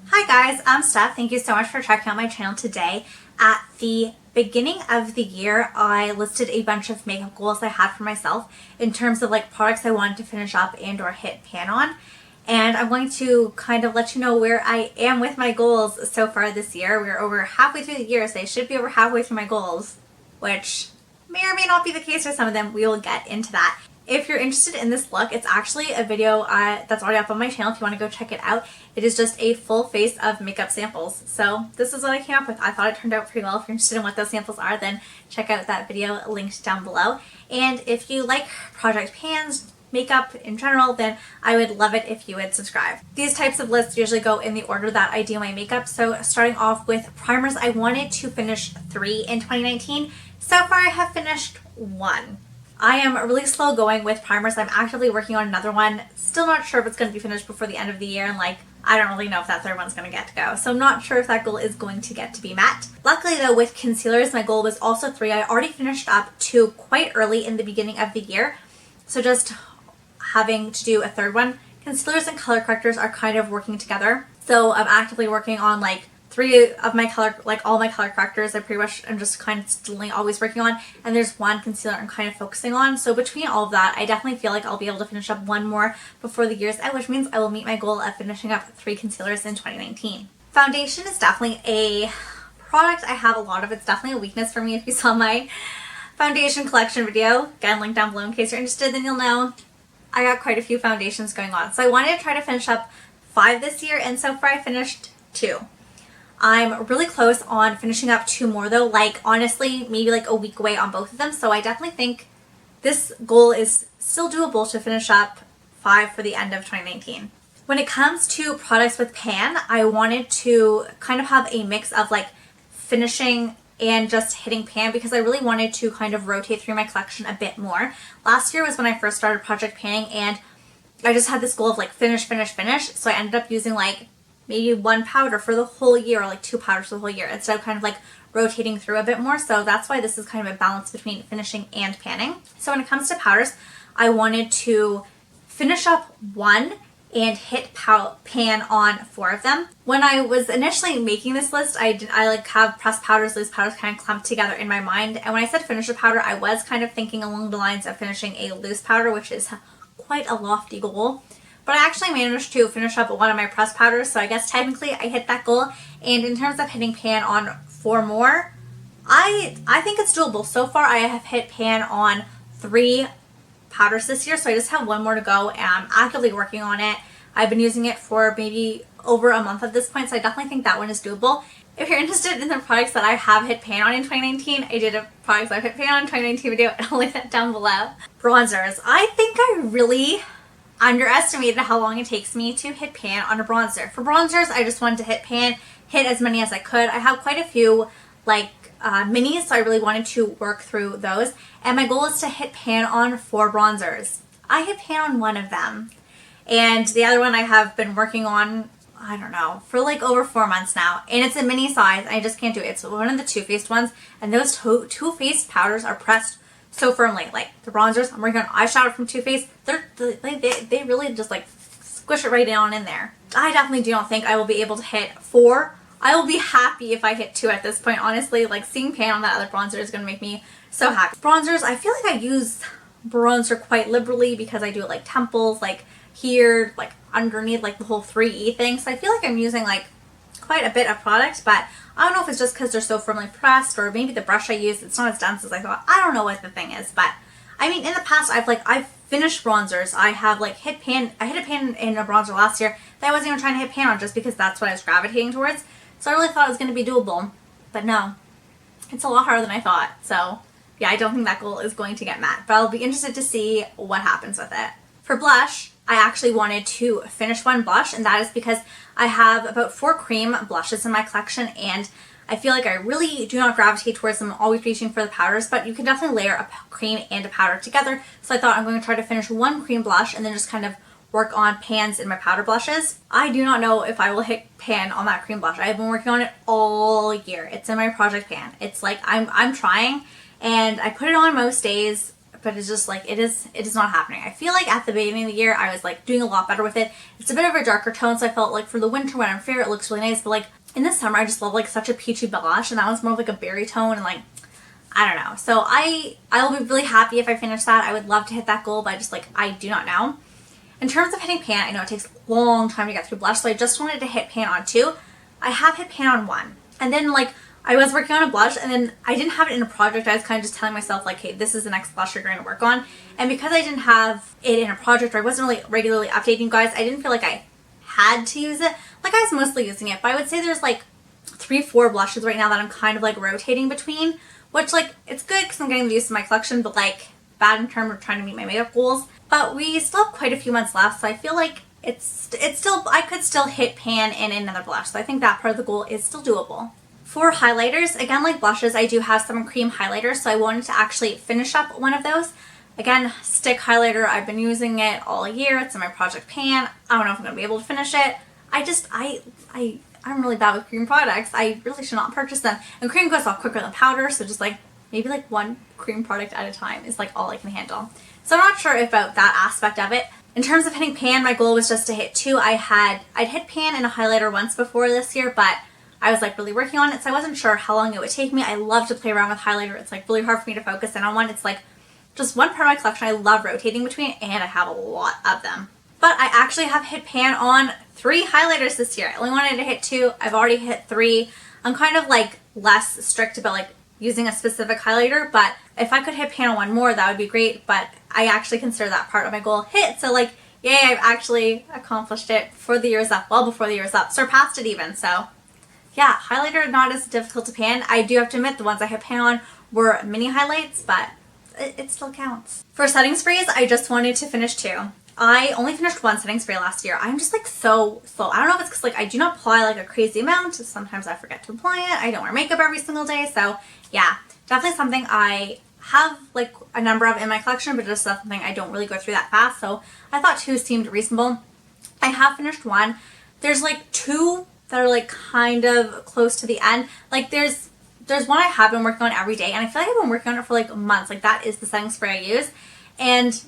Hi guys, I'm Steph. Thank you so much for checking out my channel today. At the beginning of the year, I listed a bunch of makeup goals I had for myself in terms of like products I wanted to finish up and or hit pan on. And I'm going to kind of let you know where I am with my goals so far this year. We're over halfway through the year, so I should be over halfway through my goals, which may or may not be the case for some of them. We will get into that. If you're interested in this look, it's actually a video that's already up on my channel if you want to go check it out. It is just a full face of makeup samples. So this is what I came up with. I thought it turned out pretty well. If you're interested in what those samples are, then check out that video linked down below. And if you like project pans, makeup in general, then I would love it if you would subscribe. These types of lists usually go in the order that I do my makeup. So starting off with primers, I wanted to finish 3 in 2019. So far I have finished 1. I am really slow going with primers. I'm actively working on another one. Still not sure if it's going to be finished before the end of the year, and I don't really know if that third one's going to get to go. So I'm not sure if that goal is going to get to be met. Luckily though, with concealers, my goal was also 3. I already finished up 2 quite early in the beginning of the year. So just having to do a third one. Concealers and color correctors are kind of working together. So I'm actively working on 3 of my all my color correctors. I pretty much am just kind of still always working on, and there's 1 concealer I'm kind of focusing on. So between all of that, I definitely feel like I'll be able to finish up 1 more before the year's end, which means I will meet my goal of finishing up 3 concealers in 2019. Foundation is definitely a product I have a lot of. It's definitely a weakness for me. If you saw my foundation collection video, again linked down below in case you're interested, then you'll know I got quite a few foundations going on. So I wanted to try to finish up 5 this year, and so far I finished 2. I'm really close on finishing up 2 more though, honestly maybe a week away on both of them. So I definitely think this goal is still doable to finish up 5 for the end of 2019. When it comes to products with pan, I wanted to kind of have a mix of finishing and just hitting pan, because I really wanted to kind of rotate through my collection a bit more. Last year was when I first started project panning, and I just had this goal of finish. So I ended up using maybe 1 powder for the whole year, or 2 powders for the whole year, instead of kind of rotating through a bit more. So that's why this is kind of a balance between finishing and panning. So when it comes to powders, I wanted to finish up 1 and hit pan on 4 of them. When I was initially making this list, I have pressed powders, loose powders kind of clumped together in my mind. And when I said finish a powder, I was kind of thinking along the lines of finishing a loose powder, which is quite a lofty goal. But I actually managed to finish up 1 of my pressed powders, so I guess technically I hit that goal. And in terms of hitting pan on 4 more, I think it's doable. So far I have hit pan on 3 powders this year, so I just have 1 more to go, and I'm actively working on it. I've been using it for maybe over a month at this point, so I definitely think that one is doable. If you're interested in the products that I have hit pan on in 2019, I did a products I've hit pan on in 2019 video, and I'll link that down below. Bronzers. I think I really underestimated how long it takes me to hit pan on a bronzer. For bronzers, I just wanted to hit pan, hit as many as I could. I have quite a few minis, so I really wanted to work through those. And my goal is to hit pan on 4 bronzers. I hit pan on 1 of them. And the other one I have been working on, I don't know, for over 4 months now. And it's a mini size. I just can't do it. It's one of the Too Faced ones. And those Too Faced powders are pressed so firmly. The bronzers, I'm working on eyeshadow from Too Faced. They really just squish it right down in there. I definitely do not think I will be able to hit 4. I will be happy if I hit 2 at this point, honestly. Seeing pan on that other bronzer is going to make me so happy. Bronzers, I feel like I use bronzer quite liberally, because I do it temples, here, underneath the whole 3E thing. So I feel like I'm using quite a bit of product, but I don't know if it's just because they're so firmly pressed, or maybe the brush I use, it's not as dense as I thought. I don't know what the thing is, but I mean, in the past, I've finished bronzers. I have hit pan. I hit a pan in a bronzer last year that I wasn't even trying to hit pan on, just because that's what I was gravitating towards. So I really thought it was going to be doable, but no, it's a lot harder than I thought. So yeah, I don't think that goal is going to get met, but I'll be interested to see what happens with it. For blush, I actually wanted to finish 1 blush, and that is because I have about 4 cream blushes in my collection, and I feel like I really do not gravitate towards them, always reaching for the powders, but you can definitely layer a cream and a powder together. So I thought I'm going to try to finish 1 cream blush and then just kind of work on pans in my powder blushes. I do not know if I will hit pan on that cream blush. I have been working on it all year. It's in my project pan. It's I'm trying, and I put it on most days. but it's just like, it is not happening. I feel like at the beginning of the year, I was like doing a lot better with it. It's a bit of a darker tone, so I felt like for the winter when I'm fair, it looks really nice, but like in the summer, I just love like such a peachy blush, and that one's more of like a berry tone, and like, I don't know. So I'll be really happy if I finish that. I would love to hit that goal, but I do not know. In terms of hitting pan, I know it takes a long time to get through blush, so I just wanted to hit pan on 2. I have hit pan on 1. And then like I was working on a blush, and then I didn't have it in a project. I was kind of just telling myself like, hey, this is the next blush you're going to work on. And because I didn't have it in a project, or I wasn't really regularly updating you guys, I didn't feel like I had to use it. Like I was mostly using it, but I would say there's like 3-4 blushes right now that I'm kind of like rotating between, which like it's good because I'm getting the use of my collection, but like bad in terms of trying to meet my makeup goals. But we still have quite a few months left, so I feel like it's still, I could still hit pan in another blush. So I think that part of the goal is still doable. For highlighters, again, like blushes, I do have some cream highlighters, so I wanted to actually finish up one of those. Again, stick highlighter, I've been using it all year. It's in my project pan. I don't know if I'm going to be able to finish it. I'm really bad with cream products. I really should not purchase them. And cream goes off quicker than powder, so just like maybe like one cream product at a time is like all I can handle. So I'm not sure about that aspect of it. In terms of hitting pan, my goal was just to hit 2. I'd hit pan in a highlighter once before this year, but I was like really working on it, so I wasn't sure how long it would take me. I love to play around with highlighter. It's like really hard for me to focus in on one. It's like just one part of my collection I love rotating between, and I have a lot of them. But I actually have hit pan on 3 highlighters this year. I only wanted to hit 2. I've already hit 3. I'm kind of like less strict about like using a specific highlighter, but if I could hit pan on 1 more, that would be great. But I actually consider that part of my goal hit. So like, yay, I've actually accomplished it before the year's up, well before the year's up, surpassed it even. So yeah, highlighter not as difficult to pan. I do have to admit the ones I hit pan on were mini highlights, but it still counts. For setting sprays, I just wanted to finish 2. I only finished 1 setting spray last year. I'm just like so slow. I don't know if it's because like I do not apply like a crazy amount. Sometimes I forget to apply it. I don't wear makeup every single day. So yeah, definitely something I have like a number of in my collection, but just something I don't really go through that fast. So I thought 2 seemed reasonable. I have finished 1. There's like 2 that are like kind of close to the end. Like there's one I have been working on every day, and I feel like I've been working on it for like months. Like that is the setting spray I use. And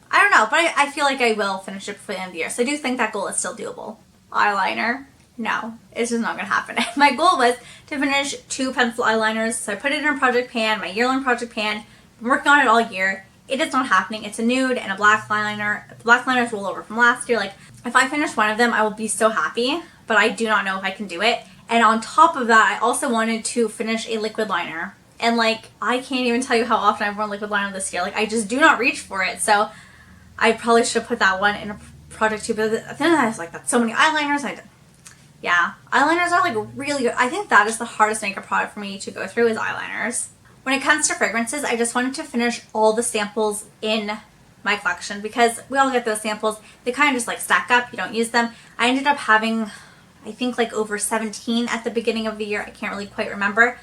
I don't know, but I feel like I will finish it before the end of the year. So I do think that goal is still doable. Eyeliner, no, it's just not going to happen. My goal was to finish 2 pencil eyeliners. So I put it in a project pan, my year-long project pan. Been working on it all year. It is not happening. It's a nude and a black liner. The black liners roll over from last year. Like if I finish one of them, I will be so happy, but I do not know if I can do it. And on top of that, I also wanted to finish a liquid liner. And like, I can't even tell you how often I've worn liquid liner this year. Like I just do not reach for it. So I probably should have put that one in a project too, but then I was like, that's so many eyeliners. Yeah, eyeliners are like really good. I think that is the hardest makeup product for me to go through is eyeliners. When it comes to fragrances, I just wanted to finish all the samples in my collection because we all get those samples. They kind of just like stack up. You don't use them. I ended up having, I think like over 17 at the beginning of the year. I can't really quite remember.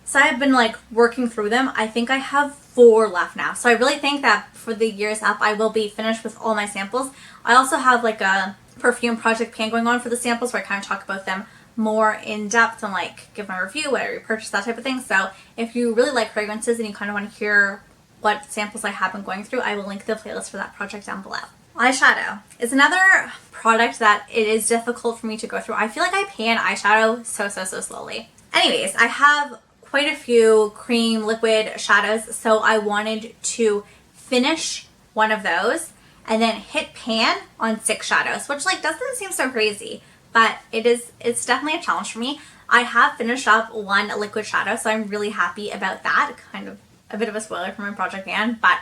So I've been like working through them. I think I have 4 left now. So I really think that for the year's up, I will be finished with all my samples. I also have like a perfume project pan going on for the samples where I kind of talk about them more in depth and like give my review, what I repurchased, that type of thing. So if you really like fragrances and you kind of want to hear what samples I have been going through, I will link the playlist for that project down below. Eyeshadow is another product that it is difficult for me to go through. I feel like I pan eyeshadow so slowly. Anyways, I have quite a few cream liquid shadows, so I wanted to finish one of those and then hit pan on 6 shadows, which like doesn't seem so crazy, but it's definitely a challenge for me. I have finished up 1 liquid shadow, so I'm really happy about that. Kind of a bit of a spoiler for my project pan, but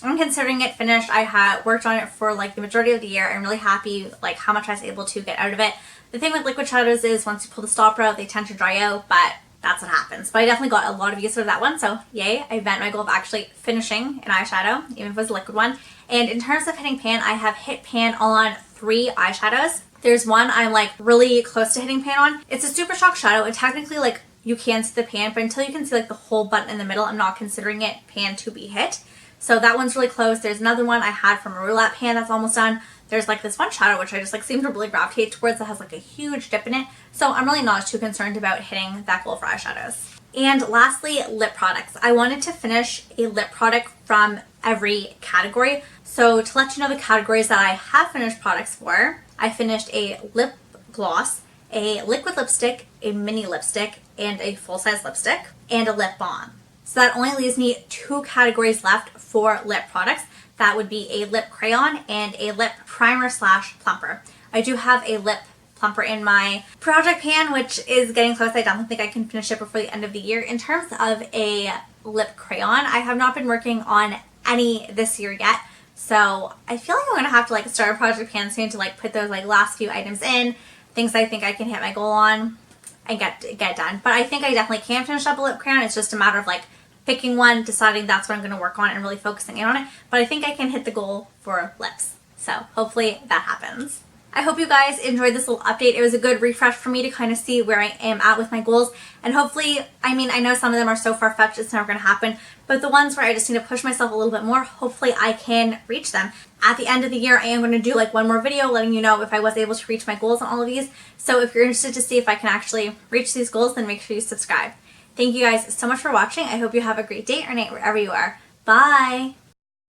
I'm considering it finished. I had worked on it for like the majority of the year. I'm really happy like how much I was able to get out of it. The thing with liquid shadows is once you pull the stopper out, they tend to dry out, but that's what happens. But I definitely got a lot of use out of that one, so yay, I met my goal of actually finishing an eyeshadow, even if it was a liquid one. And in terms of hitting pan, I have hit pan on 3 eyeshadows. There's one I'm like really close to hitting pan on. It's a Super Shock shadow, and technically like you can see the pan, but until you can see like the whole button in the middle, I'm not considering it pan to be hit. So that one's really close. There's another one I had from a roulette pan that's almost done. There's like this one shadow which I just like seem to really gravitate towards that has like a huge dip in it. So I'm really not too concerned about hitting that goal for eyeshadows. And lastly, lip products. I wanted to finish a lip product from every category. So to let you know the categories that I have finished products for, I finished a lip gloss, a liquid lipstick, a mini lipstick, and a full-size lipstick, and a lip balm. So that only leaves me 2 categories left for lip products. That would be a lip crayon and a lip primer / plumper. I do have a lip plumper in my project pan, which is getting close. I don't think I can finish it before the end of the year. In terms of a lip crayon, I have not been working on any this year yet. So I feel like I'm gonna have to like start a project pan soon to like put those like last few items in, things I think I can hit my goal on and get it done. But I think I definitely can finish up a lip crayon. It's just a matter of like picking one, deciding that's what I'm gonna work on and really focusing in on it. But I think I can hit the goal for lips. So hopefully that happens. I hope you guys enjoyed this little update. It was a good refresh for me to kind of see where I am at with my goals. And hopefully, I mean, I know some of them are so far-fetched it's never going to happen, but the ones where I just need to push myself a little bit more, hopefully I can reach them. At the end of the year, I am going to do like one more video letting you know if I was able to reach my goals on all of these. So if you're interested to see if I can actually reach these goals, then make sure you subscribe. Thank you guys so much for watching. I hope you have a great day or night wherever you are. Bye!